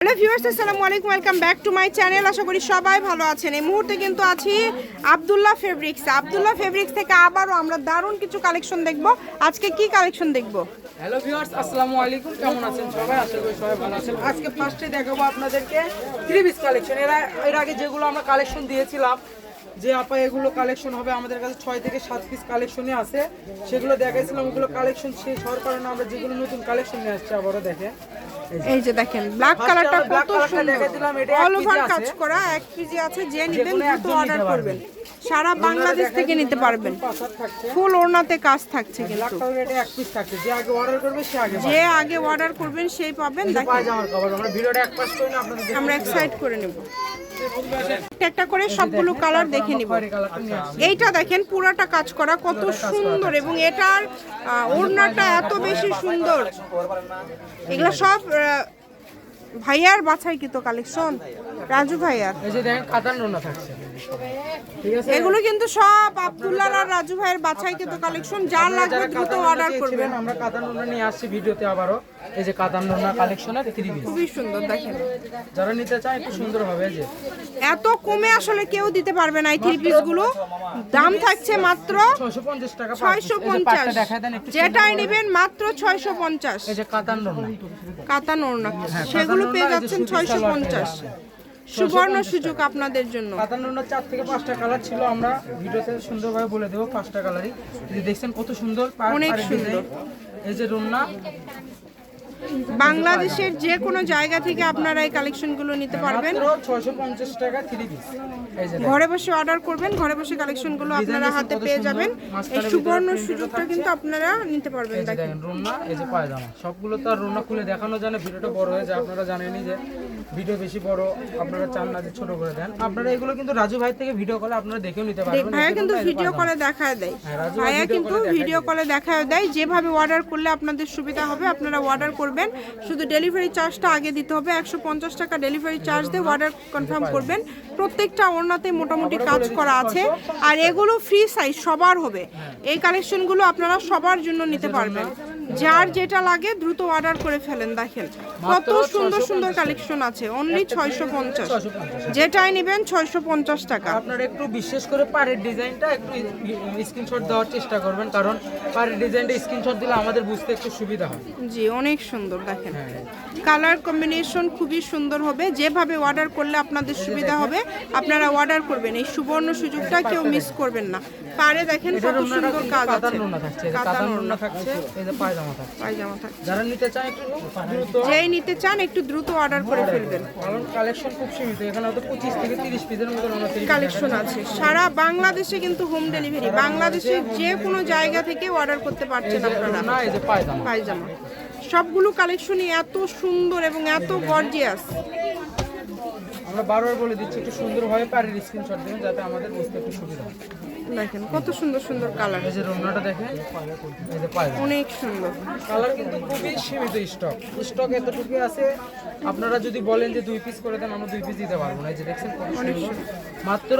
Hello viewers, আসসালামু আলাইকুম, welcome back to my channel. আশা করি সবাই ভালো আছেন। এই মুহূর্তে কিন্তু আছি আব্দুল্লাহ ফেব্রিক্স থেকে আবারও আমরা দারুণ কিছু কালেকশন দেখব। আজকে কি কালেকশন দেখব? হ্যালো ভিউয়ার্স, আসসালামু আলাইকুম, কেমন আছেন সবাই? আশা করি সবাই ভালো আছেন। আজকে ফার্স্টে দেখাবো আপনাদেরকে থ্রি পিস কালেকশন। এর আগে যেগুলো আমরা কালেকশন দিয়েছিলাম যে আপা এগুলো কালেকশন হবে, আমাদের কাছে 6 থেকে 7 পিস কালেকশনই আছে, সেগুলো দেখাইছিলাম। ওগুলো কালেকশন শেষ হওয়ার কারণে আমরা যেগুলো নতুন কালেকশন নিয়ে আসছি আবারও দেখেন। এই যে দেখেন ব্ল্যাক কালারটা কত সুন্দর, দেখাইছিলাম, এটা অল ওভার কাজ করা, এক পিজি আছে। যে নেবেন দ্রুত অর্ডার করবেন, সারা বাংলাদেশ থেকে নিতে পারবেন। ফুল ওড়নাতে কাজ থাকছে, কিন্তু এটা এক পিস থাকছে। যে আগে অর্ডার করবে সে আগে যে আগে অর্ডার করবেন সেই পাবেন। দেখেন পায়জামার কভার আমরা ভিডিওটা এক পাস করি না, আপনাদের আমরা এক সাইড করে নেব, একটা করে সবগুলো কালার দেখে নিব। এইটা দেখেন পুরাটা কাজ করা কত সুন্দর, এবং এটার ওড়নাটা এত বেশি সুন্দর। এগুলা সব ভাইয়ার বাছাইকৃত কালেকশন, রাজু ভাইয়ার। এই যে দেখেন কাতান রোনা থাকছে, ঠিক আছে? এগুলো কিন্তু সব আব্দুল্লাহ আর রাজু ভাইয়ের বাছাইকৃত কালেকশন। যার লাগবে দ্রুত অর্ডার করবেন। আমরা কাতান রোনা নিয়ে আসছি ভিডিওতে আবারও। এই যে কাতান রোনা কালেকশনের থ্রি পিস খুবই সুন্দর, দেখেন যারা নিতে চায় একটু সুন্দর হবে। এই যে এত কমে আসলে কেউ দিতে পারবে না। এই থ্রি পিস গুলো দাম থাকছে মাত্র 650 টাকা। 650, দেখায় দেন একটু। যেটাই নেবেন মাত্র 650। এই যে কাতান রোনা, কাতান ওড়না, সেগুলো পেয়ে যাচ্ছেন 650। সুবর্ণ সুযোগ আপনাদের জন্য। কাতান রোনার 4 থেকে 5টা কালার ছিল, আমরা ভিডিওতে সুন্দরভাবে বলে দেবো 5টা কালারই। এই দেখছেন কত সুন্দর, অনেক সুন্দর। এই যে রোনা, বাংলাদেশের যে কোনো জায়গা থেকে আপনারা এই কালেকশনগুলো নিতে পারবেন। মাত্র 650 টাকা থ্রি পিস। এই যে ঘরে বসে অর্ডার করবেন, ঘরে বসে কালেকশনগুলো আপনারা হাতে পেয়ে যাবেন। এই সুবর্ণ সুযোগটা কিন্তু আপনারা নিতে পারবেন। দেখেন রোনা, এই যে পায়জামা, সবগুলো তো আর রোনা খুলে দেখানো যায় না, ভিডিওটা বড় হয়ে যায়। আপনারা জানেনই যে ভিডিও বেশি বড় আপনারা চান না যে ছোট করে দেন। আপনারা এগুলো কিন্তু রাজু ভাই থেকে ভিডিও কলে আপনারা দেখেও নিতে পারবেন। ভাইয়া কিন্তু ভিডিও কলে দেখায় দেয়, ভাইয়া কিন্তু ভিডিও কলে দেখায় দেয়। যেভাবে অর্ডার করলে আপনাদের সুবিধা হবে আপনারা অর্ডার করবেন। শুধু ডেলিভারি চার্জটা আগে দিতে হবে, 150 টাকা ডেলিভারি চার্জ দিয়ে অর্ডার কনফার্ম করবেন। প্রত্যেকটা ওড়নাতে মোটামুটি কাজ করা আছে, আর এগুলো ফ্রি সাইজ সবার হবে। এই কালেকশনগুলো আপনারা সবার জন্য নিতে পারবেন। যার যেটা লাগে দ্রুত অর্ডার করে ফেলেন। দেখেন কত সুন্দর সুন্দর কালেকশন আছে, অনলি 650। যেটাই নেবেন 650 টাকা। আপনারা একটু বিশেষ করে পাড়ের ডিজাইনটা একটু স্ক্রিনশট দেওয়ার চেষ্টা করবেন, কারণ পাড়ের ডিজাইনটা স্ক্রিনশট দিলে আমাদের বুঝতে একটু সুবিধা হয়। জি, অনেক সুন্দর। দেখেন কালার কম্বিনেশন খুবই সুন্দর হবে। যেভাবে অর্ডার করলে আপনাদের সুবিধা হবে আপনারা অর্ডার করবেন। এই সুবর্ণ সুযোগটা কেউ মিস করবেন না। পারে দেখেন কত সুন্দর কাজ আছে। কাতান রোনা থাকছে, কাতান রোনা থাকছে, এই যে পায়জামা থাকছে। পায়জামা থাকছে। যারা নিতে চান একটু দ্রুত, যেই নিতে চান একটু দ্রুত অর্ডার করে ফেলবেন। কারণ কালেকশন খুব সীমিত, এখানে হয়তো 25 থেকে 30 পিসের মতো কালেকশন আছে। সারা বাংলাদেশে কিন্তু হোম ডেলিভারি, বাংলাদেশের যে কোনো জায়গা থেকে অর্ডার করতে পারছেন আপনারা। না, এই যে পায়জামা, পায়জামা সবগুলো কালেকশনই এত সুন্দর এবং এত গর্জিয়াস। আমরা বারবার বলে দিচ্ছি একটু সুন্দরভাবে পাড়ের স্ক্রিনশট দিবেন যাতে আমাদের বুঝতে একটু সুবিধা হয়। দেখেন কত সুন্দর সুন্দর কালার। এই যে রোনাটা দেখেন, এই যে পায়জামা, অনেক সুন্দর কালার কিন্তু খুবই সীমিত স্টক এতটুকু আছে। আপনারা যদি বলেন যে 2 পিস করে দেন, আমরা 2 পিস দিতে পারবো না। এই যে দেখছেন কত সুন্দর, মাত্র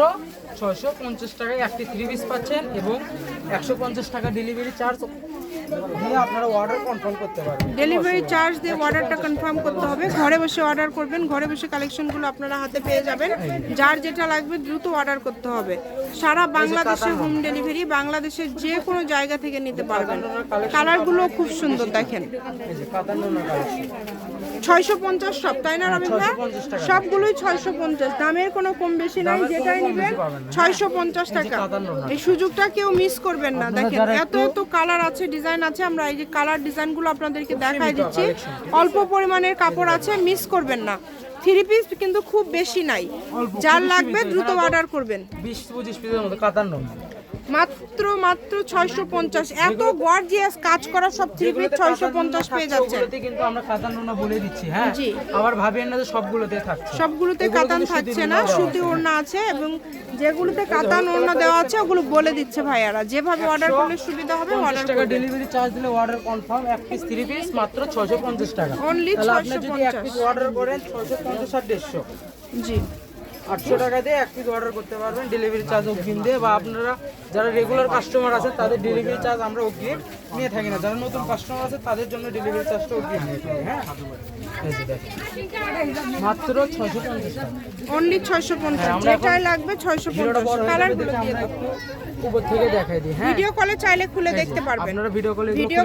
650 টাকায় একটি থ্রি পিস পাচ্ছেন, এবং 150 টাকা ডেলিভারি চার্জ দিয়ে আপনারা অর্ডার কনফার্ম করতে পারবেন। ডেলিভারি চার্জ দিয়ে অর্ডারটা কনফার্ম করতে হবে। ঘরে বসে অর্ডার করবেন, ঘরে বসে কালেকশনগুলো আপনারা হাতে পেয়ে যাবেন। যার যেটা লাগবে দ্রুত অর্ডার করতে হবে। সারা বাংলাদেশে হোম ডেলিভারি, বাংলাদেশের যে কোনো জায়গা থেকে নিতে পারবেন। কালারগুলো খুব সুন্দর। দেখেন এই যে কাতান রোনা কালেকশন 650 সব, তাই না রবীন্দ্র? সবগুলোই 650, দামের কোনো কম বেশি নাই। যেটাই নেবেন 650 টাকা। এই সুযোগটা কেউ মিস করবেন না। দেখেন এত এত কালার আছে, ডিজাইন আছে। আমরা এই যে কালার ডিজাইনগুলো আপনাদেরকে দেখাই দিচ্ছি। অল্প পরিমাণের কাপড় আছে, মিস করবেন না। থ্রি পিস কিন্তু খুব বেশি নাই, যার লাগবে দ্রুত অর্ডার করবেন। 20-25 পিসের মতো কাতান রোনা, মাত্র 650। এত গর্জিয়াস কাজ করা সব থ্রি পিস 650 পেয়ে যাচ্ছেন। কিন্তু আমরা কাতান রোনা বলে দিচ্ছি। হ্যাঁ, আবার ভাবেন না যে সবগুলোতে থাকছে। সবগুলোতে কাতান থাকছে না, সুতি ওড়না আছে, এবং যেগুলোতে কাতান ওড়না দেওয়া আছে ওগুলো বলে দিচ্ছে ভাইয়ারা। যেভাবে অর্ডার করলে সুবিধা হবে অর্ডার টাকা ডেলিভারি চার্জ দিলে অর্ডার কনফার্ম। এক পিস থ্রি পিস মাত্র 650 টাকা। অনলি তাহলে আপনি যদি এক পিস অর্ডার করেন 650 আর 150। জি, 800 টাকা দিয়ে 1 পিস অর্ডার করতে পারবেন ডেলিভারি চার্জ অগ্রিম দিয়ে, বা আপনারা যারা রেগুলার কাস্টমার আছেন তাদের ডেলিভারি চার্জ আমরা অগ্রিম নিয়ে থাকি না, যারা নতুন কাস্টমার আছে তাদের জন্য ডেলিভারি চার্জটা অগ্রিম নিয়ে থাকি। হ্যাঁ, এই যে দেখেন মাত্র 650 টাকা। অনলি 650, যেটাই লাগবে 650। কালারগুলো দিয়ে দাও, উপর থেকে দেখাই দিই। হ্যাঁ, ভিডিও কলে চাইলে খুলে দেখতে পারবেন, আপনারা ভিডিও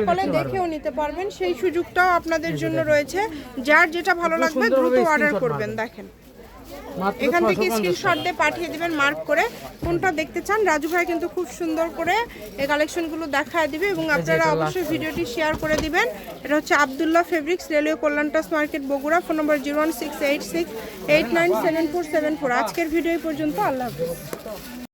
কলে দেখেও নিতে পারবেন, সেই সুযোগটাও আপনাদের জন্য রয়েছে। যার যেটা ভালো লাগবে দ্রুত অর্ডার করবেন। দেখেন এখান থেকে স্ক্রিনশট দিয়ে পাঠিয়ে দিবেন মার্ক করে কোনটা দেখতে চান। রাজু ভাই কিন্তু খুব সুন্দর করে এই কালেকশনগুলো দেখায় দিবে এবং আপনারা অবশ্যই ভিডিওটি শেয়ার করে দিবেন। এটা হচ্ছে Abdullah fabrics, railway Kalyan trust market, Bogura. Phone number 01686897474। আজকের ভিডিও এই পর্যন্ত। আল্লাহ হাফেজ।